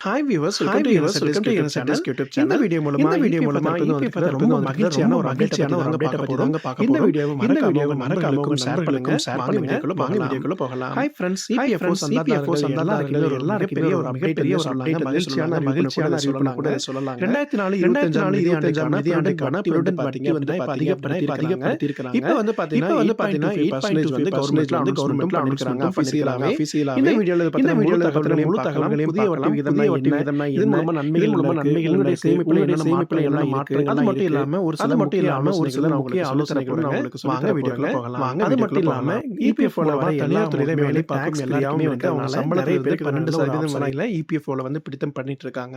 Hi viewers, welcome to NSLS YouTube channel. இந்த video மூலமா EPF ரொம்ப மகிழ்ச்சியான ஒரு அப்டேட் பத்தி தாங்க பார்க்க போறோம். இந்த வீடியோவை மறக்காம உங்க நண்பர்களுக்கும் ஷேர் பண்ணுங்க. வாங்க வீடியோக்குள்ள போகலாம். ஹாய் ஃப்ரெண்ட்ஸ், இபிஎஃப் சந்தாதாரர்கள் எல்லாருக்கும் பெரிய ஒரு மகிழ்ச்சியான அறிவிப்பு கூட சொல்லலாம். 2024-25 நிதியாண்டுக்கான ப்ரூடென்ட் வட்டி வந்து அதிகப்படுத்தியிருக்காங்க. இப்போ வந்து பாத்தீங்கன்னா 8.25% வந்து கவர்மெண்ட்ல பண்ணிருக்காங்க ஆஃபீஷியலாவே. இந்த வீடியோல முழு தகவல்களையும் புதிய வட்டி விகிதம் இது மூலமா நன்மைகள் சேமிப்புல என்ன மாற்றங்கள் அது மட்டும் இல்லாம ஒரு சில முக்கிய ஆலோசனைகள் உங்களுக்கு சொல்லுங்க. வீடியோக்குள்ள போகலாம். அது மட்டும் இல்லாம இபிஎஃப் ஓல வர தனியார் துறையில வேலை பார்க்கும் எல்லாருமே வந்து அவங்க சம்பளத்துல பேருக்கு 12% வரையில இபிஎஃப் ஓல வந்து பிடித்தம் பண்ணிட்டு இருக்காங்க.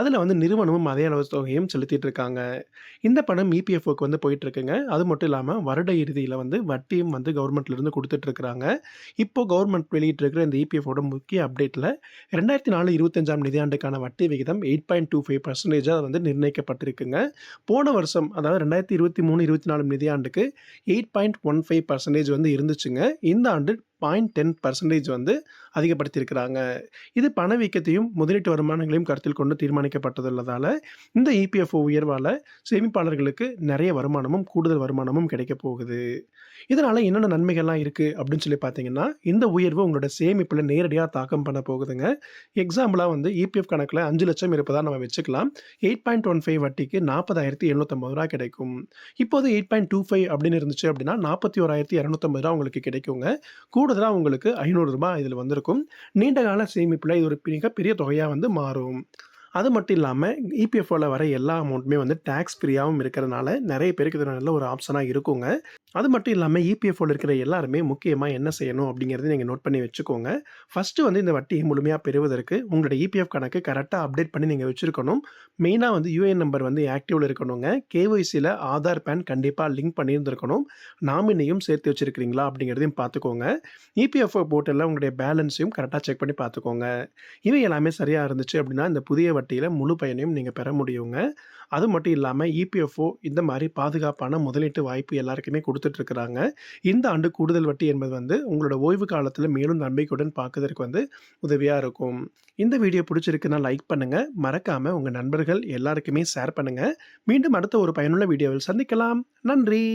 அதுல வந்து நிறுவனமும் அதே அளவு தொகையும் செலுத்திட்டு இருக்காங்க. இந்த பணம் இபிஎஃப்ஓக்கு வந்து போயிட்டு இருக்குங்க. அது மட்டும் இல்லாம வருட இறுதியில வந்து வட்டியும் வந்து கவர்மெண்ட்ல இருந்து கொடுத்துட்டு இருக்காங்க. இப்போ கவர்மெண்ட் வெளியிட்டு இருக்கிற இந்த இபிஎஃப் ஓட முக்கிய அப்டேட்ல 2024-25 நிதியாண்டுக்கான வட்டி விகிதம் 8.25% வந்து நிர்ணயிக்கப்பட்டிருக்குங்க. போன வருஷம் அதாவது 2023-24 நிதியாண்டுக்கு 8.15% வந்து இருந்துச்சுங்க. இந்த ஆண்டு 0.10% வந்து அதிகப்படுத்தியிருக்கிறாங்க. இது பணவீக்கத்தையும் முதலீட்டு வருமானங்களையும் கருத்தில் கொண்டு தீர்மானிக்கப்பட்டுள்ளதால இந்த இபிஎஃப்ஓ உயர்வால சேமிப்பாளர்களுக்கு நிறைய வருமானமும் கூடுதல் வருமானமும் கிடைக்க போகுது. இதனால என்னென்ன நன்மைகள்லாம் இருக்கு அப்படின்னு சொல்லி பார்த்தீங்கன்னா, இந்த உயர்வு உங்களோட சேமிப்புல நேரடியா தாக்கம் பண்ண போகுதுங்க. எக்ஸாம்பிளா வந்து இபிஎஃப் கணக்குல 5 லட்சம் இருப்பதா நம்ம வச்சுக்கலாம். 8.15 வட்டிக்கு ரூ. 40,750 கிடைக்கும். இப்போது 8.25 அப்படின்னு இருந்துச்சு அப்படின்னா ரூ. 41,250 உங்களுக்கு கிடைக்குங்க. கூடுதலா உங்களுக்கு ரூ. 500 இதுல வந்திருக்கும். நீண்ட கால சேமிப்புல இது ஒரு மிகப்பெரிய தொகையா வந்து மாறும். அது மட்டும் இல்லாம இபிஎஃப்ஓல வர எல்லா அமௌண்ட்டுமே வந்து டாக்ஸ் ஃப்ரீயாவும் இருக்கிறனால நிறைய பேருக்கு இது நல்ல ஒரு ஆப்ஷனா இருக்குங்க. அது மட்டும் இல்லாம இபிஎஃப்ஓல இருக்கிற எல்லாருமே முக்கியமா என்ன செய்யணும் அப்படிங்கிறத நீங்க நோட் பண்ணி வச்சுக்கோங்க. ஃபர்ஸ்ட் வந்து இந்த வட்டியை முழுமையா பெறுவதற்கு உங்களோட இபிஎஃப் கணக்கு கரெக்டா அப்டேட் பண்ணி நீங்க வச்சிருக்கணும். மெயினா வந்து யுஏஎன் நம்பர் வந்து ஆக்டிவ்ல இருக்கணுங்க. கேஒய்சில ஆதார், பேன் கண்டிப்பா லிங்க் பண்ணியிருந்திருக்கணும். நாமினியும் சேர்த்து வச்சிருக்கீங்களா அப்படிங்கிறதையும் பார்த்துக்கோங்க. இபிஎஃப்ஓ போர்ட்டல்ல உங்களுடைய பேலன்ஸையும் கரெக்டா செக் பண்ணி பார்த்துக்கோங்க. இவை எல்லாமே சரியா இருந்துச்சு அப்படின்னா இந்த புதிய வட்டியில முழு பயனையும் நீங்க பெற முடியுங்க. அது மட்டும் இல்லாம இபிஎஃப்ஓ இந்த மாதிரி பாதுகாப்பான முதலீட்டு வாய்ப்பு எல்லாருக்குமே கொடுத்துட்டு இருக்கிறாங்க. இந்த ஆண்டு கூடுதல் வட்டி என்பது வந்து உங்களோட ஓய்வு காலத்துல மேலும் நம்பிக்கையுடன் பார்க்கறதுக்கு வந்து உதவியா இருக்கும். இந்த வீடியோ பிடிச்சிருக்குன்னா லைக் பண்ணுங்க. மறக்காம உங்க நண்பர்கள் எல்லாருக்குமே ஷேர் பண்ணுங்க. மீண்டும் அடுத்த ஒரு பயனுள்ள வீடியோவில் சந்திக்கலாம். நன்றி.